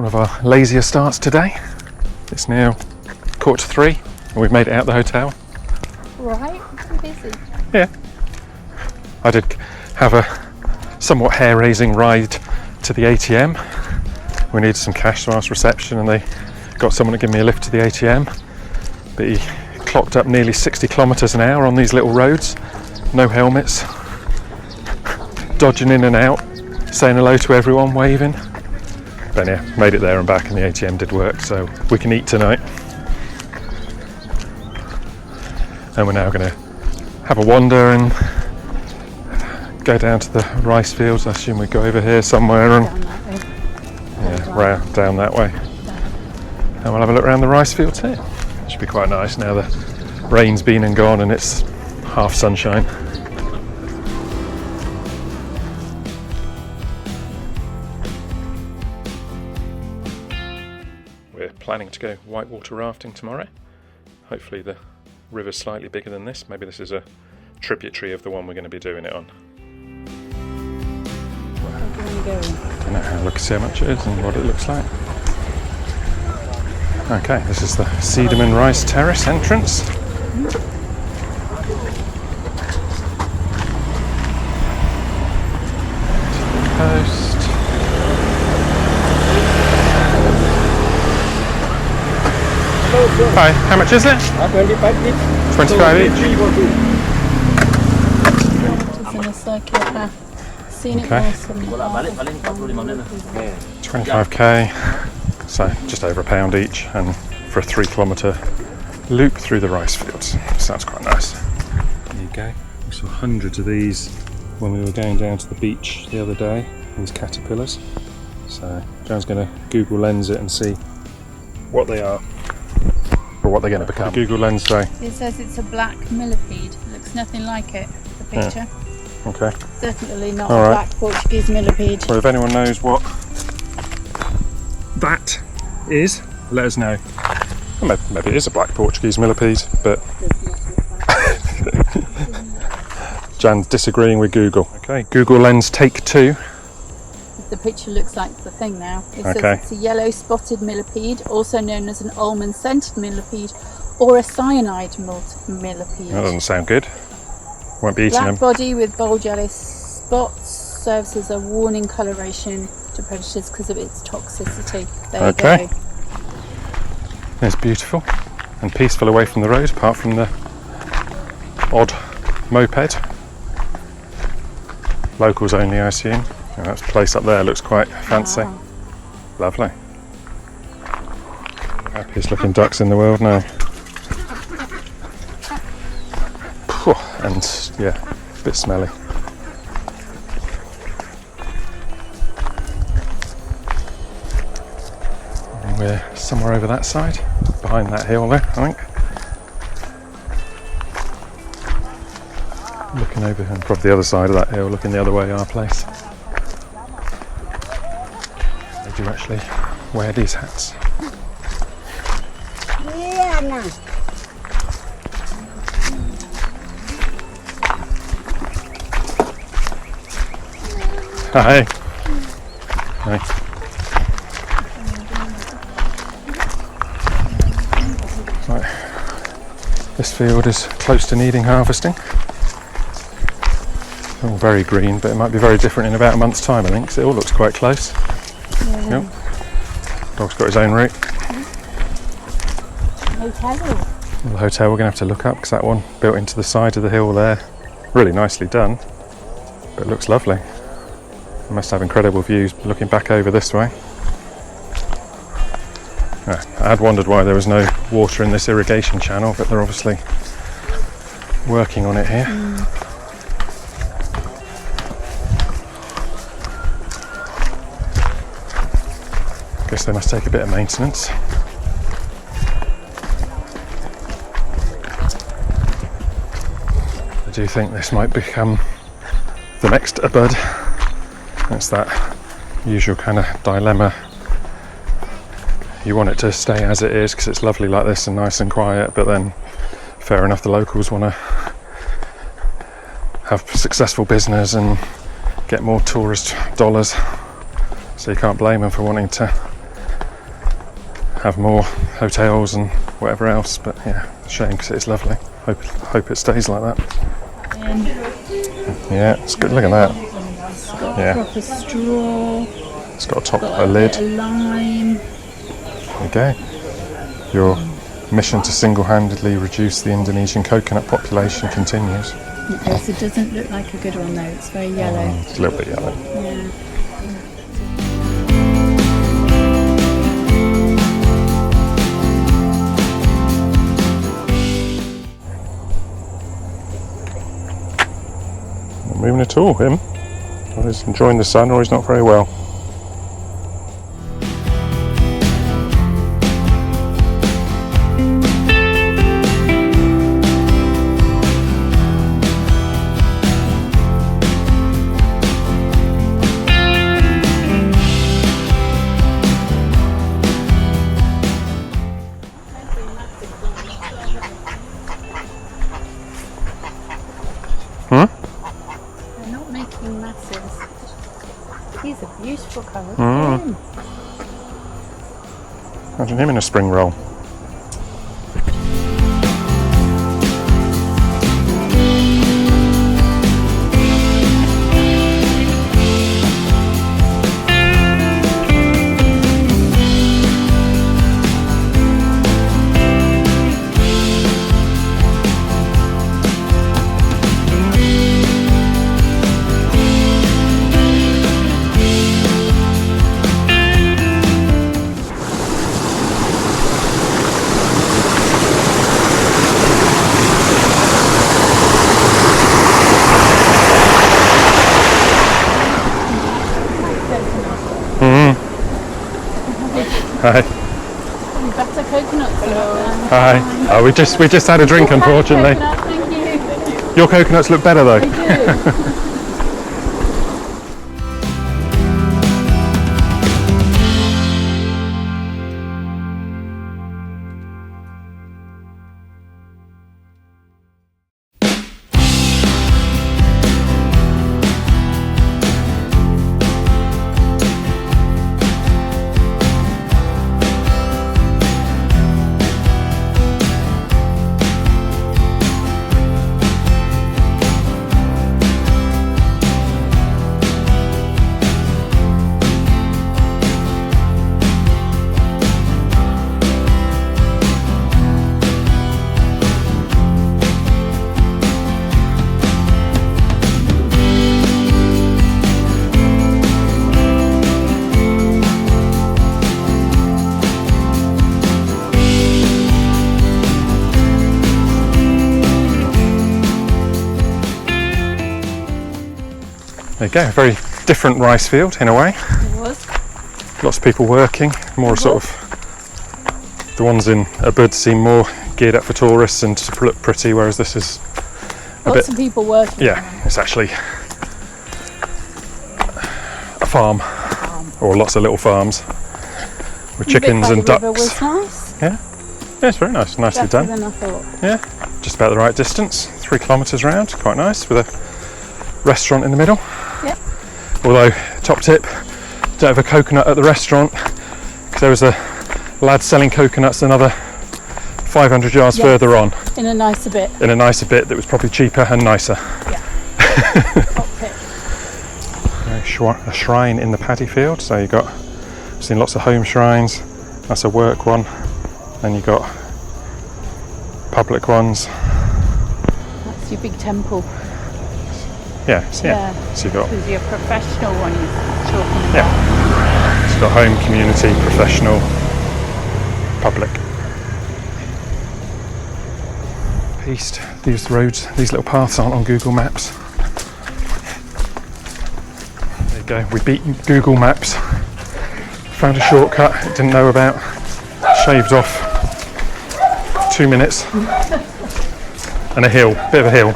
one of our lazier starts today. It's now 2:45 and we've made it out the hotel. Right, I'm busy. Yeah. I did have a somewhat hair-raising ride to the ATM. We needed some cash, so I asked reception and they got someone to give me a lift to the ATM. But he clocked up nearly 60 kilometres an hour on these little roads. No helmets. Dodging in and out, saying hello to everyone, waving. But yeah, made it there and back and the ATM did work, so we can eat tonight. And we're now going to have a wander and go down to the rice fields. I assume we go over here somewhere and round down that way. And we'll have a look around the rice fields here. It should be quite nice now the rain's been and gone and it's half sunshine. We're planning to go whitewater rafting tomorrow. Hopefully the river's slightly bigger than this. Maybe this is a tributary of the one we're going to be doing it on. I don't know, have a look, see how much it is and what it looks like. Okay, this is the Sidemen Rice Terrace entrance. Coast. Hi, how much is it? 25 each. 25 each. It's in a circular path. Seen it Okay. nice and 25k, so just over £1 each, and for a 3-kilometre loop through the rice fields. Sounds quite nice. There you go. We saw hundreds of these when we were going down to the beach the other day, these caterpillars. So Joan's going to Google Lens it and see what they are, or what they're going to become. Google Lens say. It says it's a black millipede. Looks nothing like it, the picture. Okay. Definitely not All a right. black Portuguese millipede. Well, if anyone knows what that is, let us know. Well, maybe it is a black Portuguese millipede, but Jan's disagreeing with Google. Okay, Google Lens take 2. The picture looks like the thing now. It Okay. says it's a yellow spotted millipede, also known as an almond scented millipede or a cyanide millipede. That doesn't sound good. Won't be eating Black them. body with bulge yellow spots, serves as a warning coloration to predators because of its toxicity. There Okay. you go. It's beautiful and peaceful away from the road, apart from the odd moped. Locals only, I assume. And that place up there looks quite fancy. Wow. Lovely. Happiest looking ducks in the world now. Phew, and yeah, a bit smelly. And we're somewhere over that side, behind that hill there, I think. Looking over, and probably the other side of that hill, looking the other way, our place. They do actually wear these hats. Hi. Hi. Right. This field is close to needing harvesting. All very green, but it might be very different in about a month's time, I think, 'cause it all looks quite close. Yeah. Yep. Dog's got his own route. Hotel. The hotel we're going to have to look up, because that one built into the side of the hill there. Really nicely done, but it looks lovely. It must have incredible views looking back over this way. I had wondered why there was no water in this irrigation channel, but they're obviously working on it here. Guess they must take a bit of maintenance. I do think this might become the next Ubud. It's that usual kind of dilemma. You want it to stay as it is because it's lovely like this and nice and quiet, but then fair enough, the locals want to have successful business and get more tourist dollars, so you can't blame them for wanting to have more hotels and whatever else, but yeah, shame because it's lovely. Hope it stays like that. Yeah, it's good. Look at that. It's got Yeah. proper straw. It's got a top, Got a lid. bit of lime. Okay. Your mission to single-handedly reduce the Indonesian coconut population continues. It does. It doesn't look like a good one though. It's very yellow. It's a little bit yellow. Yeah. Not moving at all, him. Well, he's enjoying the sun or he's not very well. They're not making masses. These are beautiful colours. Imagine him in a spring roll. Hi. Better coconuts. Hello. Hi. Oh, we just had a drink, unfortunately. Thank you. Your coconuts look better though. They do. There you go, a very different rice field in a way. It was. Lots of people working, more sort of, the ones in Ubud seem more geared up for tourists and to look pretty, whereas this is Lots of people working. yeah, it's actually a farm, or lots of little farms with chickens and ducks. The river was nice. Yeah, it's very nice, nicely Better done. than I thought. Yeah, just about the right distance, 3 kilometres round, quite nice, with a restaurant in the middle. Yep. Although, top tip, don't have a coconut at the restaurant, because there was a lad selling coconuts another 500 yards further on, In a nicer bit. in a nicer bit that was probably cheaper and nicer. Top tip. A shrine in the paddy field, so you got, seen lots of home shrines, that's a work one, then you got public ones. That's your big temple. Yeah, so you got, This is your professional one you're talking about. yeah, so you've got home, community, professional, public. East, these roads, these little paths aren't on Google Maps. There you go, we beat Google Maps. Found a shortcut, didn't know about, shaved off 2 minutes. And a hill, bit of a hill.